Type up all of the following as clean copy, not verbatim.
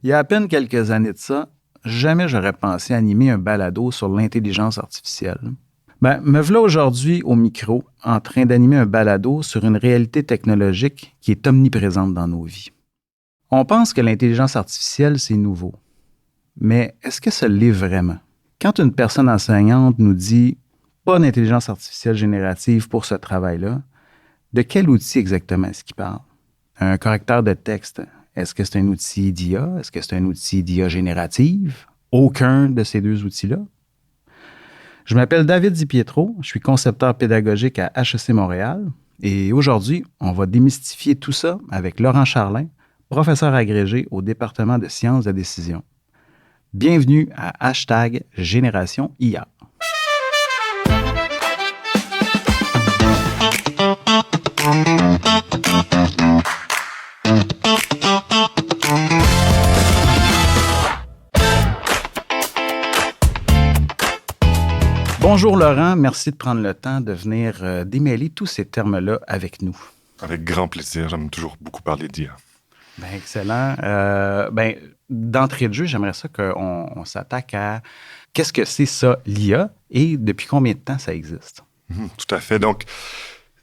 Il y a à peine quelques années de ça, jamais j'aurais pensé animer un balado sur l'intelligence artificielle. Me voilà aujourd'hui au micro, en train d'animer un balado sur une réalité technologique qui est omniprésente dans nos vies. On pense que l'intelligence artificielle, c'est nouveau. Mais est-ce que ça l'est vraiment? Quand une personne enseignante nous dit pas d'intelligence artificielle générative pour ce travail-là, de quel outil exactement est-ce qu'il parle? Un correcteur de texte, est-ce que c'est un outil d'IA? Est-ce que c'est un outil d'IA générative? Aucun de ces deux outils-là. Je m'appelle David DiPietro, je suis concepteur pédagogique à HEC Montréal et aujourd'hui, on va démystifier tout ça avec Laurent Charlin, professeur agrégé au département de sciences de décision. Bienvenue à Hashtag Génération IA. Bonjour Laurent, merci de prendre le temps de venir démêler tous ces termes-là avec nous. Avec grand plaisir, j'aime toujours beaucoup parler d'IA. Excellent. D'entrée de jeu, j'aimerais ça qu'on s'attaque à qu'est-ce que c'est ça, l'IA, et depuis combien de temps ça existe? Tout à fait. Donc,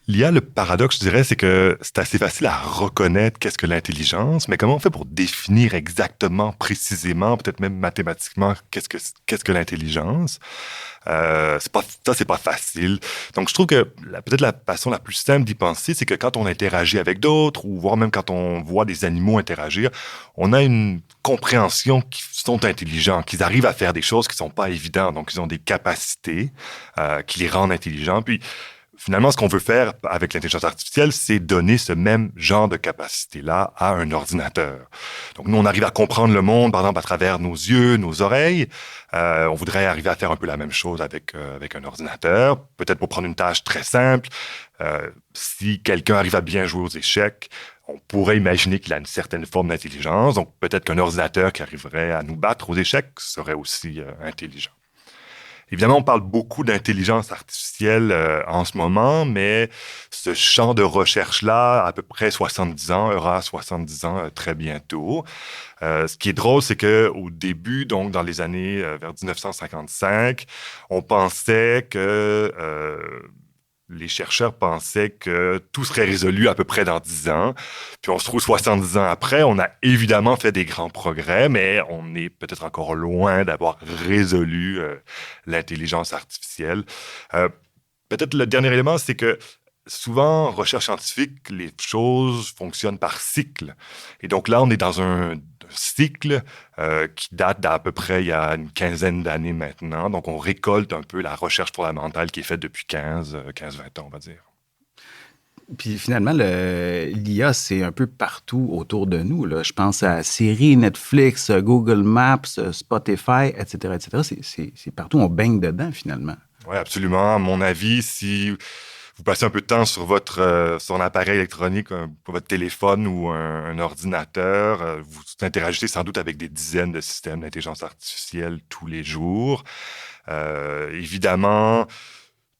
l'IA, le paradoxe, je dirais, c'est que c'est assez facile à reconnaître qu'est-ce que l'intelligence, mais comment on fait pour définir exactement, précisément, peut-être même mathématiquement, qu'est-ce que l'intelligence? C'est pas facile. Donc, je trouve que peut-être la façon la plus simple d'y penser, c'est que quand on interagit avec d'autres, ou voire même quand on voit des animaux interagir, on a une compréhension qu'ils sont intelligents, qu'ils arrivent à faire des choses qui sont pas évidentes. Donc, ils ont des capacités qui les rendent intelligents. Puis, finalement, ce qu'on veut faire avec l'intelligence artificielle, c'est donner ce même genre de capacité-là à un ordinateur. Donc, nous, on arrive à comprendre le monde, par exemple, à travers nos yeux, nos oreilles. On voudrait arriver à faire un peu la même chose avec un ordinateur, peut-être pour prendre une tâche très simple. Si quelqu'un arrive à bien jouer aux échecs, on pourrait imaginer qu'il a une certaine forme d'intelligence. Donc, peut-être qu'un ordinateur qui arriverait à nous battre aux échecs serait aussi intelligent. Évidemment, on parle beaucoup d'intelligence artificielle en ce moment, mais ce champ de recherche-là, à peu près 70 ans, aura 70 ans très bientôt. Ce qui est drôle, c'est qu'au début, donc dans les années vers 1955, on pensait que les chercheurs pensaient que tout serait résolu à peu près dans 10 ans. Puis on se trouve 70 ans après, on a évidemment fait des grands progrès, mais on est peut-être encore loin d'avoir résolu l'intelligence artificielle. Peut-être le dernier élément, c'est que souvent, en recherche scientifique, les choses fonctionnent par cycle. Et donc là, on est dans un cycle qui date d'à peu près il y a une quinzaine d'années maintenant. Donc, on récolte un peu la recherche fondamentale qui est faite depuis 15-20 ans, on va dire. Puis finalement, l'IA, c'est un peu partout autour de nous, là. Je pense à Siri, Netflix, Google Maps, Spotify, etc., etc. C'est partout, on baigne dedans, finalement. Oui, absolument. À mon avis, si vous passez un peu de temps sur un appareil électronique, votre téléphone ou un ordinateur, vous interagissez sans doute avec des dizaines de systèmes d'intelligence artificielle tous les jours. Évidemment,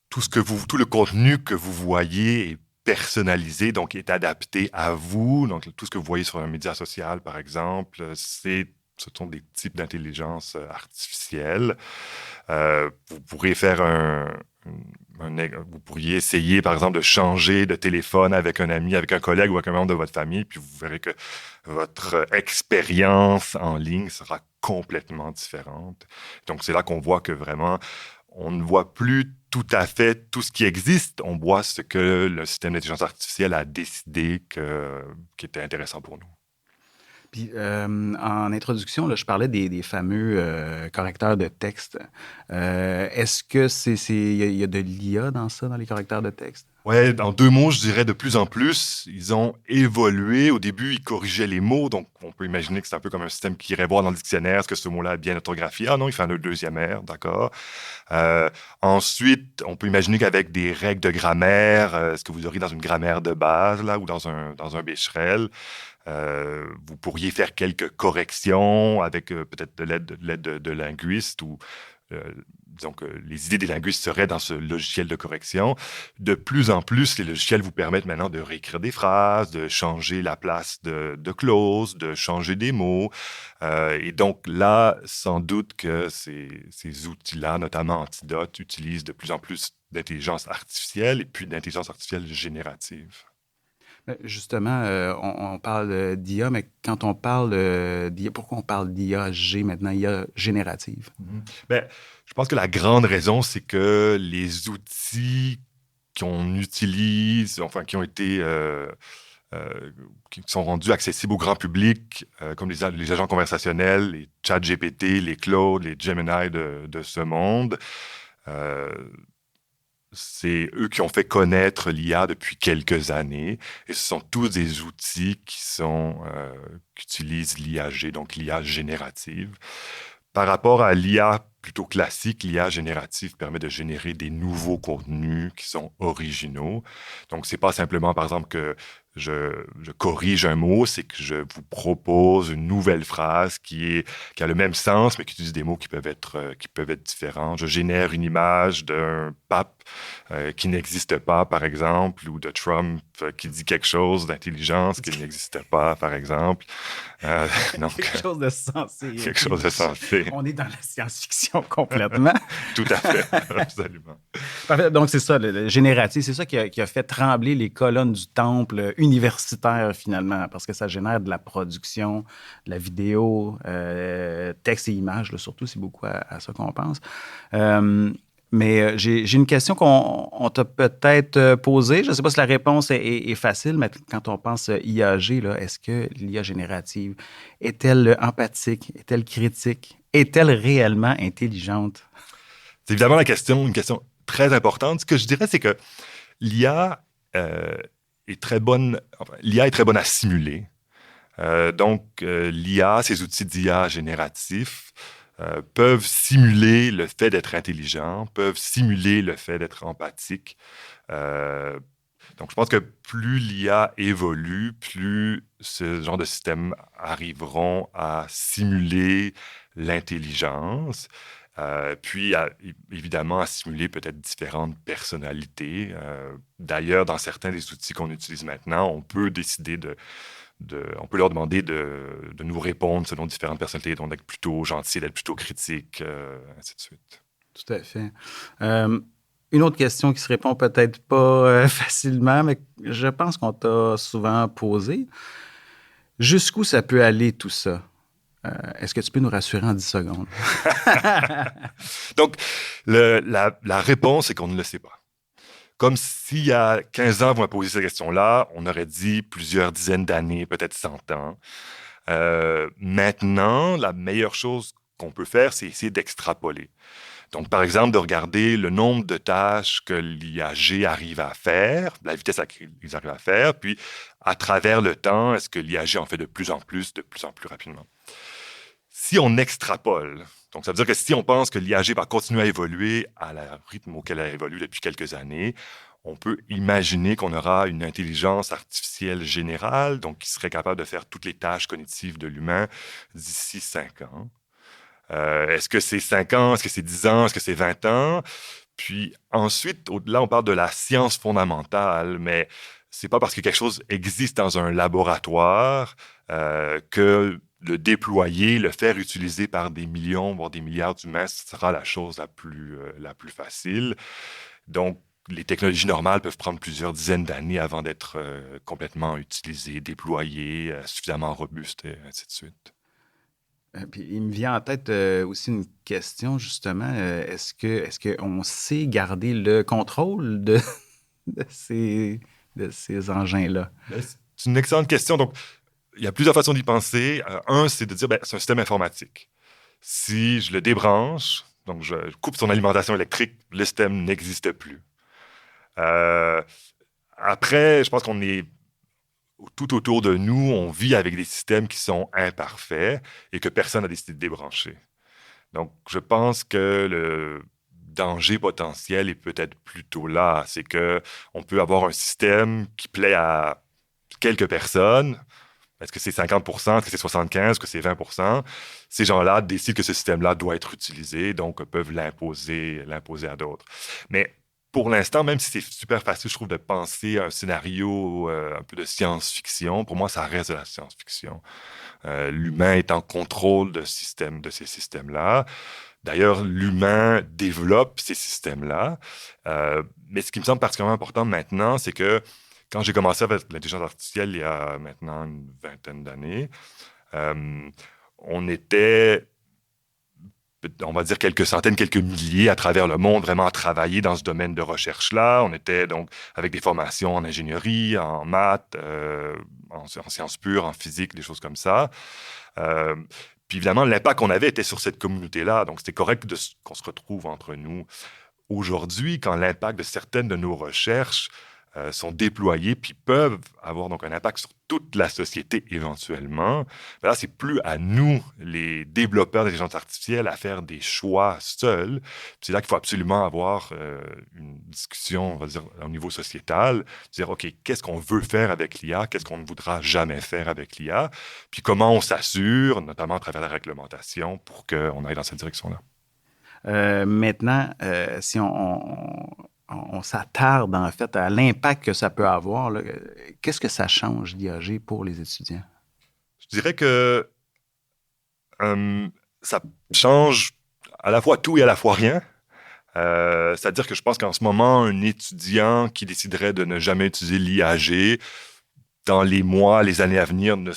tout le contenu que vous voyez est personnalisé, donc est adapté à vous. Donc, tout ce que vous voyez sur un média social, par exemple, ce sont des types d'intelligence artificielle. Vous pourrez faire vous pourriez essayer, par exemple, de changer de téléphone avec un ami, avec un collègue ou avec un membre de votre famille, puis vous verrez que votre expérience en ligne sera complètement différente. Donc, c'est là qu'on voit que vraiment, on ne voit plus tout à fait tout ce qui existe. On voit ce que le système d'intelligence artificielle a décidé qui était intéressant pour nous. Puis, en introduction, là, je parlais des fameux correcteurs de texte. Est-ce que il y a de l'IA dans ça, dans les correcteurs de texte? Ouais, en deux mots, je dirais de plus en plus, ils ont évolué. Au début, ils corrigeaient les mots, donc on peut imaginer que c'est un peu comme un système qui irait voir dans le dictionnaire, est-ce que ce mot-là est bien orthographié? Ah non, il fait un deuxième R, d'accord. Ensuite, on peut imaginer qu'avec des règles de grammaire, ce que vous aurez dans une grammaire de base, là, ou dans un Becherel, vous pourriez faire quelques corrections avec peut-être de l'aide de linguistes ou disons que les idées des linguistes seraient dans ce logiciel de correction. De plus en plus, les logiciels vous permettent maintenant de réécrire des phrases, de changer la place de clauses, de changer des mots. Et donc là, sans doute que ces outils-là, notamment Antidote, utilisent de plus en plus d'intelligence artificielle et puis d'intelligence artificielle générative. Justement, on parle d'IA, mais quand on parle d'IA, pourquoi on parle d'IA-G maintenant, IA générative? Ben, je pense que la grande raison, c'est que les outils qu'on utilise, enfin, qui ont été, qui sont rendus accessibles au grand public, comme les agents conversationnels, les ChatGPT, les Claude, les Gemini de ce monde, euh, c'est eux qui ont fait connaître l'IA depuis quelques années. Et ce sont tous des outils qui utilisent l'IA-G, donc l'IA générative. Par rapport à l'IA plutôt classique, l'IA générative permet de générer des nouveaux contenus qui sont originaux. Donc, c'est pas simplement, par exemple, que je corrige un mot, c'est que je vous propose une nouvelle phrase qui a le même sens, mais qui utilise des mots qui peuvent être différents. Je génère une image d'un pape qui n'existe pas, par exemple, ou de Trump qui dit quelque chose d'intelligence qui n'existe pas, par exemple. Donc, quelque chose de sensé. Quelque chose de sensé. On est dans la science-fiction complètement. Tout à fait, absolument. Parfait. Donc, c'est ça, le génératif, c'est ça qui a fait trembler les colonnes du temple universitaire, finalement, parce que ça génère de la production, de la vidéo, texte et images, là, surtout, c'est beaucoup à ça qu'on pense. Mais j'ai une question qu'on t'a peut-être posée. Je ne sais pas si la réponse est facile, mais quand on pense IAG, là, est-ce que l'IA générative est-elle empathique? Est-elle critique? Est-elle réellement intelligente? C'est évidemment une question très importante. Ce que je dirais, c'est que l'IA est très bonne. Enfin, l'IA est très bonne à simuler. L'IA, ces outils d'IA génératifs, peuvent simuler le fait d'être intelligent, peuvent simuler le fait d'être empathique. Donc, je pense que plus l'IA évolue, plus ce genre de systèmes arriveront à simuler l'intelligence, évidemment, à simuler peut-être différentes personnalités. D'ailleurs, dans certains des outils qu'on utilise maintenant, on peut décider on peut leur demander de nous répondre selon différentes personnalités, donc d'être plutôt gentil, d'être plutôt critique, ainsi de suite. Tout à fait. Une autre question qui se répond peut-être pas facilement, mais je pense qu'on t'a souvent posée. Jusqu'où ça peut aller tout ça? Est-ce que tu peux nous rassurer en 10 secondes? Donc, la réponse est qu'on ne le sait pas. Comme s'il y a 15 ans, vous m'avez posé cette question-là, on aurait dit plusieurs dizaines d'années, peut-être 100 ans. Maintenant, la meilleure chose qu'on peut faire, c'est essayer d'extrapoler. Donc, par exemple, de regarder le nombre de tâches que l'IAG arrive à faire, la vitesse à laquelle ils arrivent à faire, puis à travers le temps, est-ce que l'IAG en fait de plus en plus rapidement. Si on extrapole, donc ça veut dire que si on pense que l'IAG va continuer à évoluer à le rythme auquel elle évolue depuis quelques années, on peut imaginer qu'on aura une intelligence artificielle générale, donc qui serait capable de faire toutes les tâches cognitives de l'humain d'ici 5 ans. Est-ce que c'est 5 ans? Est-ce que c'est 10 ans? Est-ce que c'est 20 ans? Puis ensuite, au-delà, on parle de la science fondamentale, mais c'est pas parce que quelque chose existe dans un laboratoire que le déployer, le faire utiliser par des millions, voire des milliards d'humains, ce sera la chose la plus facile. Donc, les technologies normales peuvent prendre plusieurs dizaines d'années avant d'être complètement utilisées, déployées, suffisamment robustes, et ainsi de suite. Puis il me vient en tête aussi une question, justement. Est-ce qu'on sait garder le contrôle de ces engins-là? C'est une excellente question. Donc, il y a plusieurs façons d'y penser. Un, c'est de dire, c'est un système informatique. Si je le débranche, donc je coupe son alimentation électrique, le système n'existe plus. Après, je pense qu'on est tout autour de nous, on vit avec des systèmes qui sont imparfaits et que personne n'a décidé de débrancher. Donc, je pense que le danger potentiel est peut-être plutôt là. C'est qu'on peut avoir un système qui plaît à quelques personnes, Est-ce que c'est 50%, est-ce que c'est 75%, est-ce que c'est 20%? Ces gens-là décident que ce système-là doit être utilisé, donc peuvent l'imposer à d'autres. Mais pour l'instant, même si c'est super facile, je trouve, de penser à un scénario un peu de science-fiction, pour moi, ça reste de la science-fiction. L'humain est en contrôle de ces systèmes-là. D'ailleurs, l'humain développe ces systèmes-là. Mais ce qui me semble particulièrement important maintenant, c'est que quand j'ai commencé avec l'intelligence artificielle il y a maintenant une vingtaine d'années, on était, on va dire, quelques centaines, quelques milliers à travers le monde vraiment à travailler dans ce domaine de recherche-là. On était donc avec des formations en ingénierie, en maths, en sciences pures, en physique, des choses comme ça. Puis évidemment, l'impact qu'on avait était sur cette communauté-là. Donc, c'était correct qu'on se retrouve entre nous. Aujourd'hui, quand l'impact de certaines de nos recherches sont déployées puis peuvent avoir donc un impact sur toute la société éventuellement, ben là, c'est plus à nous, les développeurs d'intelligence artificielle, à faire des choix seuls. Puis c'est là qu'il faut absolument avoir une discussion, on va dire, au niveau sociétal, dire, OK, qu'est-ce qu'on veut faire avec l'IA, qu'est-ce qu'on ne voudra jamais faire avec l'IA, puis comment on s'assure, notamment à travers la réglementation, pour qu'on aille dans cette direction-là. Maintenant, si on s'attarde en fait à l'impact que ça peut avoir, là, qu'est-ce que ça change l'IAG pour les étudiants? Je dirais que ça change à la fois tout et à la fois rien. C'est-à-dire que je pense qu'en ce moment, un étudiant qui déciderait de ne jamais utiliser l'IAG, dans les mois, les années à venir, ne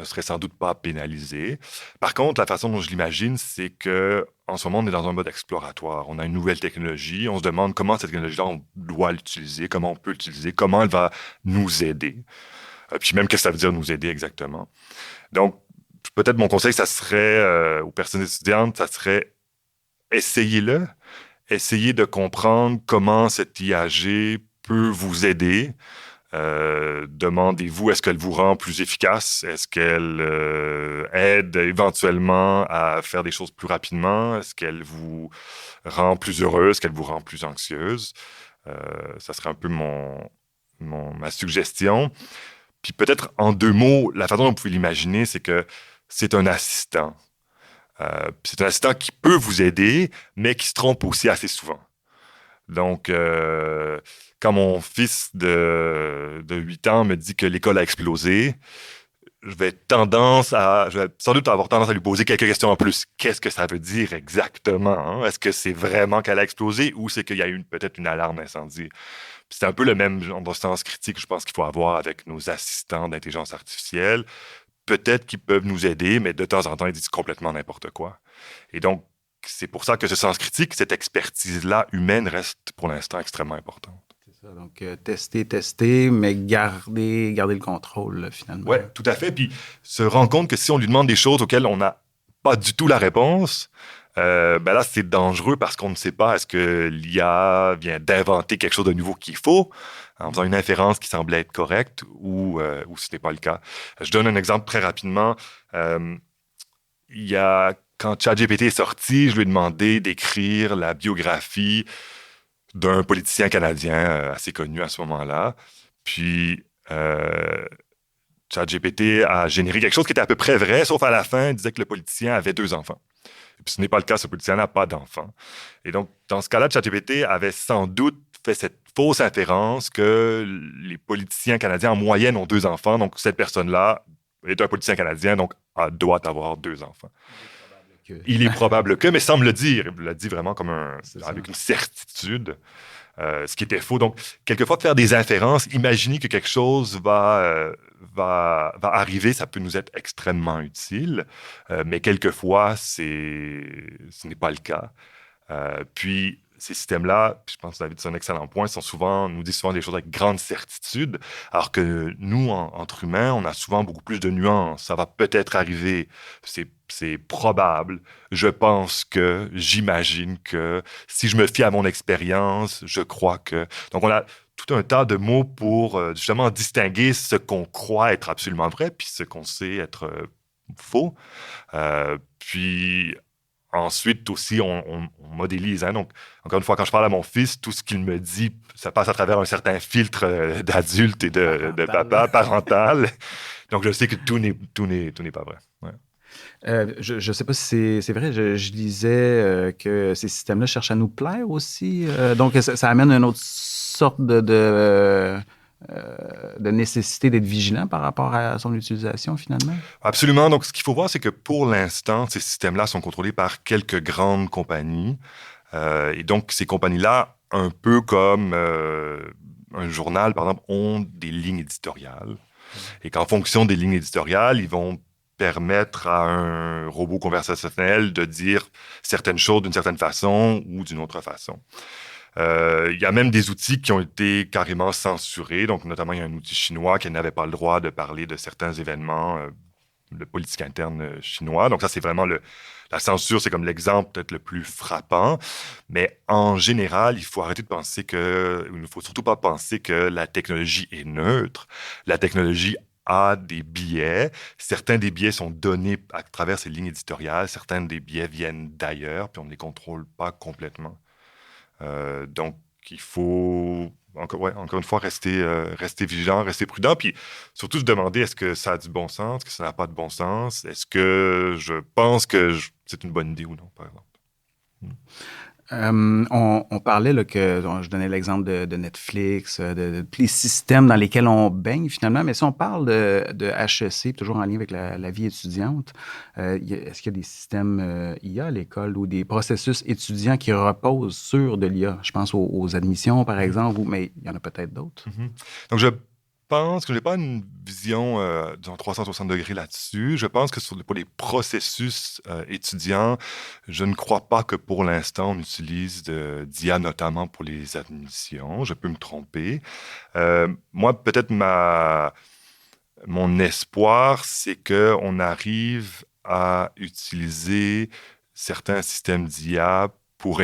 serait sans doute pas pénalisé. Par contre, la façon dont je l'imagine, c'est que en ce moment, on est dans un mode exploratoire. On a une nouvelle technologie. On se demande comment cette technologie-là, on doit l'utiliser, comment on peut l'utiliser, comment elle va nous aider. Puis même, qu'est-ce que ça veut dire nous aider exactement. Donc, peut-être mon conseil, ça serait, aux personnes étudiantes, ça serait essayez-le. Essayez de comprendre comment cette IAG peut vous aider. Demandez-vous, est-ce qu'elle vous rend plus efficace? Est-ce qu'elle aide éventuellement à faire des choses plus rapidement? Est-ce qu'elle vous rend plus heureuse? Est-ce qu'elle vous rend plus anxieuse? Ça serait un peu ma suggestion. Puis peut-être en 2 mots, la façon dont vous pouvez l'imaginer, c'est que c'est un assistant. C'est un assistant qui peut vous aider, mais qui se trompe aussi assez souvent. Donc, quand mon fils de 8 ans me dit que l'école a explosé, je vais sans doute avoir tendance à lui poser quelques questions en plus. Qu'est-ce que ça veut dire exactement? Hein? Est-ce que c'est vraiment qu'elle a explosé ou c'est qu'il y a eu peut-être une alarme d'incendie? Puis c'est un peu le même genre de sens critique, je pense, qu'il faut avoir avec nos assistants d'intelligence artificielle. Peut-être qu'ils peuvent nous aider, mais de temps en temps, ils disent complètement n'importe quoi. Et donc, c'est pour ça que ce sens critique, cette expertise-là humaine reste pour l'instant extrêmement importante. C'est ça, donc tester, mais garder le contrôle, là, finalement. Oui, tout à fait. Puis se rendre compte que si on lui demande des choses auxquelles on n'a pas du tout la réponse, ben là, c'est dangereux parce qu'on ne sait pas est-ce que l'IA vient d'inventer quelque chose de nouveau qu'il faut en faisant une inférence qui semblait être correcte ou ce n'est pas le cas. Je donne un exemple très rapidement. Quand ChatGPT est sorti, je lui ai demandé d'écrire la biographie d'un politicien canadien assez connu à ce moment-là. Puis, ChatGPT a généré quelque chose qui était à peu près vrai, sauf à la fin, il disait que le politicien avait 2 enfants. Et puis, ce n'est pas le cas, ce politicien n'a pas d'enfants. Et donc, dans ce cas-là, ChatGPT avait sans doute fait cette fausse inférence que les politiciens canadiens, en moyenne, ont 2 enfants. Donc, cette personne-là est un politicien canadien, donc doit avoir 2 enfants. Il est probable que, mais sans me le dire. Il l'a dit vraiment comme avec une certitude, ce qui était faux. Donc, quelquefois, faire des inférences, imaginer que quelque chose va arriver, ça peut nous être extrêmement utile, mais quelquefois, ce n'est pas le cas. Puis, ces systèmes-là, je pense que David, c'est un excellent point, nous disent souvent des choses avec grande certitude, alors que nous, entre humains, on a souvent beaucoup plus de nuances. Ça va peut-être arriver, c'est probable, je pense que, j'imagine que, si je me fie à mon expérience, je crois que. Donc, on a tout un tas de mots pour justement distinguer ce qu'on croit être absolument vrai, puis ce qu'on sait être faux. Puis, ensuite aussi, on modélise. Hein. Donc, encore une fois, quand je parle à mon fils, tout ce qu'il me dit, ça passe à travers un certain filtre d'adulte et de papa parental. Donc, je sais que tout n'est pas vrai. Ouais. Je ne sais pas si c'est vrai, je lisais que ces systèmes-là cherchent à nous plaire aussi. Donc, ça amène une autre sorte de nécessité d'être vigilant par rapport à son utilisation, finalement. Absolument. Donc, ce qu'il faut voir, c'est que pour l'instant, ces systèmes-là sont contrôlés par quelques grandes compagnies. Et donc, ces compagnies-là, un peu comme un journal, par exemple, ont des lignes éditoriales. Et qu'en fonction des lignes éditoriales, ils vont permettre à un robot conversationnel de dire certaines choses d'une certaine façon ou d'une autre façon. Il y a même des outils qui ont été carrément censurés. Donc, notamment, il y a un outil chinois qui n'avait pas le droit de parler de certains événements de politique interne chinois. Donc, ça, c'est vraiment la censure, c'est comme l'exemple peut-être le plus frappant. Mais en général, il faut arrêter de penser il ne faut surtout pas penser que la technologie est neutre. La technologie a des biais. Certains des biais sont donnés à travers ces lignes éditoriales. Certains des biais viennent d'ailleurs, puis on ne les contrôle pas complètement. Donc, il faut, encore une fois, rester vigilant, rester prudent, puis surtout se demander est-ce que ça a du bon sens, est-ce que ça n'a pas de bon sens, est-ce que je pense que c'est une bonne idée ou non, par exemple. On parlait là, je donnais l'exemple de Netflix, de tous les systèmes dans lesquels on baigne finalement, mais si on parle de HEC, toujours en lien avec la vie étudiante, est-ce qu'il y a des systèmes IA à l'école ou des processus étudiants qui reposent sur de l'IA? Je pense aux admissions, par exemple, mais il y en a peut-être d'autres. Donc, je pense que je n'ai pas une vision, disons, 360 degrés là-dessus. Je pense que pour les processus étudiants, je ne crois pas que pour l'instant, on utilise d'IA, notamment pour les admissions. Je peux me tromper. Moi, peut-être mon espoir, c'est qu'on arrive à utiliser certains systèmes d'IA pour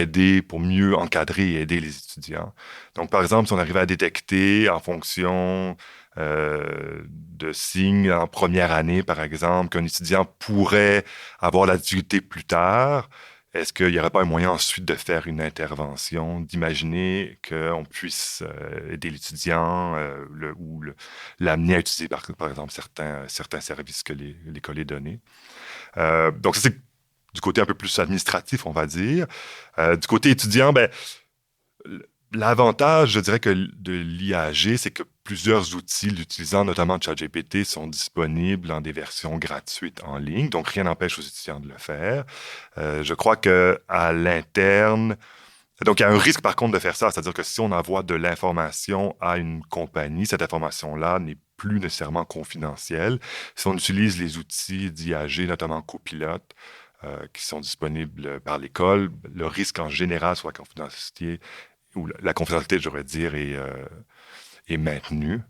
mieux encadrer et aider les étudiants. Donc, par exemple, si on arrive à détecter en fonction de signes en première année, par exemple, qu'un étudiant pourrait avoir la difficulté plus tard, est-ce qu'il n'y aurait pas un moyen ensuite de faire une intervention, d'imaginer qu'on puisse aider l'étudiant ou l'amener à utiliser, par exemple, certains services que l'école est donné? Donc, ça, c'est du côté un peu plus administratif, on va dire. Du côté étudiant, l'avantage, je dirais, de l'IAG, c'est que plusieurs outils l'utilisant, notamment ChatGPT, sont disponibles en des versions gratuites en ligne. Donc, rien n'empêche aux étudiants de le faire. Je crois qu'à l'interne, donc il y a un risque, par contre, de faire ça. C'est-à-dire que si on envoie de l'information à une compagnie, cette information-là n'est plus nécessairement confidentielle. Si on utilise les outils d'IAG, notamment Copilot, qui sont disponibles par l'école, le risque en général sur la confidentialité, ou la confidentialité, j'aurais dire, est maintenue.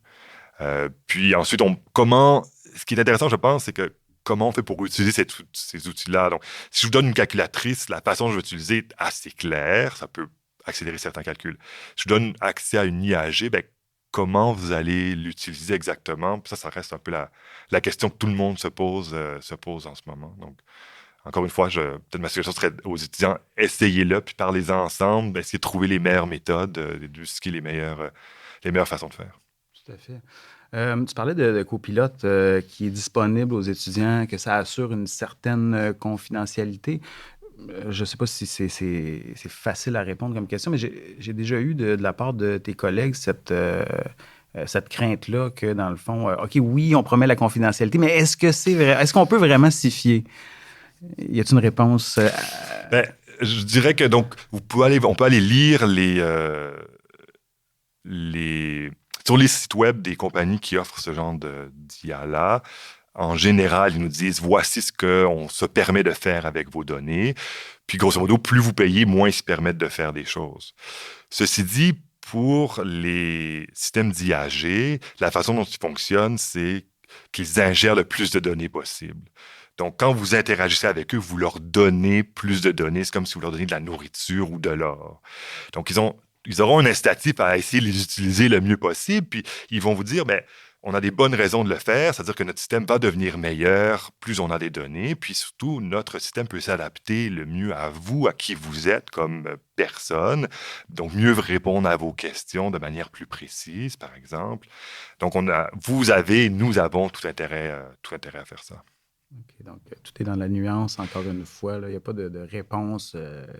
Puis ensuite, ce qui est intéressant, je pense, c'est que comment on fait pour utiliser ces outils-là. Donc, si je vous donne une calculatrice, la façon dont je vais l'utiliser est assez claire, ça peut accélérer certains calculs. Si je vous donne accès à une IAG, comment vous allez l'utiliser exactement? Puis ça reste un peu la question que tout le monde se pose en ce moment. Donc, encore une fois, peut-être ma suggestion serait aux étudiants, essayez-le, puis parlez-en ensemble, essayez de trouver les meilleures méthodes, ce qui est les meilleures façons de faire. Tout à fait. Tu parlais de Copilot qui est disponible aux étudiants, que ça assure une certaine confidentialité. Je ne sais pas si c'est facile à répondre comme question, mais j'ai déjà eu de la part de tes collègues cette crainte-là que, dans le fond, OK, oui, on promet la confidentialité, mais est-ce que c'est vrai? Est-ce qu'on peut vraiment s'y fier? Y a-t-il une réponse? Je dirais que donc on peut aller lire sur les sites web des compagnies qui offrent ce genre d'IA-là. En général, ils nous disent voici ce qu'on se permet de faire avec vos données. Puis grosso modo, plus vous payez, moins ils se permettent de faire des choses. Ceci dit, pour les systèmes d'IAG, la façon dont ils fonctionnent, c'est qu'ils ingèrent le plus de données possible. Donc, quand vous interagissez avec eux, vous leur donnez plus de données. C'est comme si vous leur donniez de la nourriture ou de l'or. Donc, ils auront un incitatif à essayer de les utiliser le mieux possible. Puis, ils vont vous dire, On a des bonnes raisons de le faire, c'est-à-dire que notre système va devenir meilleur plus on a des données, puis surtout, notre système peut s'adapter le mieux à vous, à qui vous êtes comme personne, donc mieux répondre à vos questions de manière plus précise, par exemple. Donc, nous avons tout intérêt à faire ça. OK, donc, tout est dans la nuance, encore une fois. Il n'y a pas de réponse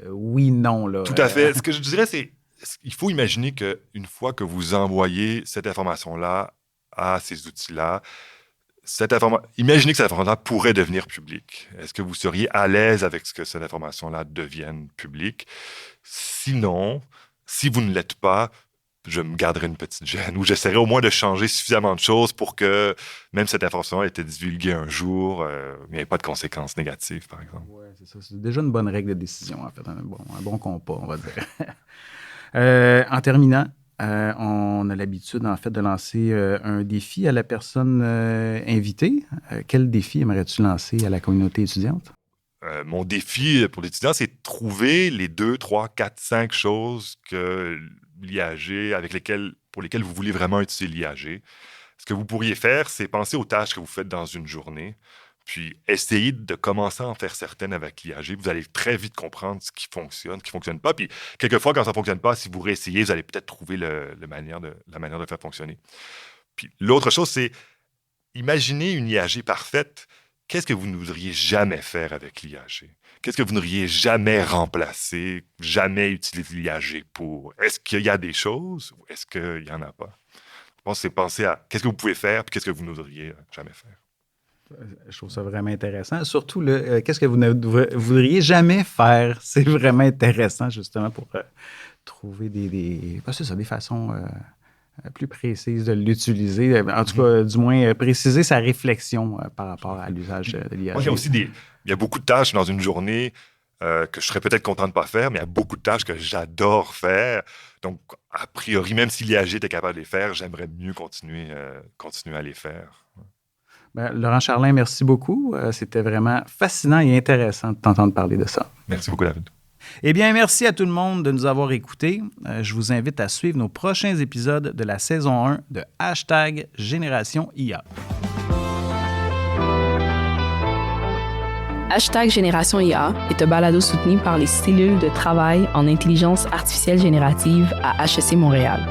oui, non. Là. Tout à fait. Ce que je dirais, c'est qu'il faut imaginer qu'une fois que vous envoyez cette information-là à ces outils-là, imaginez que cette information-là pourrait devenir publique. Est-ce que vous seriez à l'aise avec ce que cette information-là devienne publique? Sinon, si vous ne l'êtes pas, je me garderai une petite gêne ou j'essaierai au moins de changer suffisamment de choses pour que même cette information ait été divulguée un jour, il n'y ait pas de conséquences négatives, par exemple. Oui, c'est ça. C'est déjà une bonne règle de décision, en fait. Un bon compas, on va dire. En terminant, on a l'habitude, en fait, de lancer un défi à la personne invitée. Quel défi aimerais-tu lancer à la communauté étudiante? Mon défi pour l'étudiant, c'est de trouver les 2, 3, 4, 5 choses que l'IAG, pour lesquelles vous voulez vraiment utiliser l'IAG. Ce que vous pourriez faire, c'est penser aux tâches que vous faites dans une journée, puis essayer de commencer à en faire certaines avec l'IAG. Vous allez très vite comprendre ce qui fonctionne pas. Puis quelquefois, quand ça ne fonctionne pas, si vous réessayez, vous allez peut-être trouver la manière de faire fonctionner. Puis l'autre chose, c'est imaginer une IAG parfaite. Qu'est-ce que vous ne voudriez jamais faire avec l'IAG? Qu'est-ce que vous n'auriez jamais remplacé, jamais utilisé l'IAG pour? Est-ce qu'il y a des choses ou est-ce qu'il n'y en a pas? Je pense que c'est penser à qu'est-ce que vous pouvez faire puis qu'est-ce que vous n'oseriez jamais faire. Je trouve ça vraiment intéressant. Surtout, qu'est-ce que vous ne voudriez jamais faire? C'est vraiment intéressant, justement, pour trouver des façons plus précises de l'utiliser. En tout cas, du moins, préciser sa réflexion par rapport à l'usage de l'IAG. Moi, il y a beaucoup de tâches dans une journée que je serais peut-être content de ne pas faire, mais il y a beaucoup de tâches que j'adore faire. Donc, a priori, même si l'IAG était capable de les faire, j'aimerais mieux continuer à les faire. Ben, Laurent Charlin, merci beaucoup. C'était vraiment fascinant et intéressant de t'entendre parler de ça. Merci beaucoup, David. Eh bien, merci à tout le monde de nous avoir écoutés. Je vous invite à suivre nos prochains épisodes de la saison 1 de #Génération IA. #Génération IA est un balado soutenu par les cellules de travail en intelligence artificielle générative à HEC Montréal.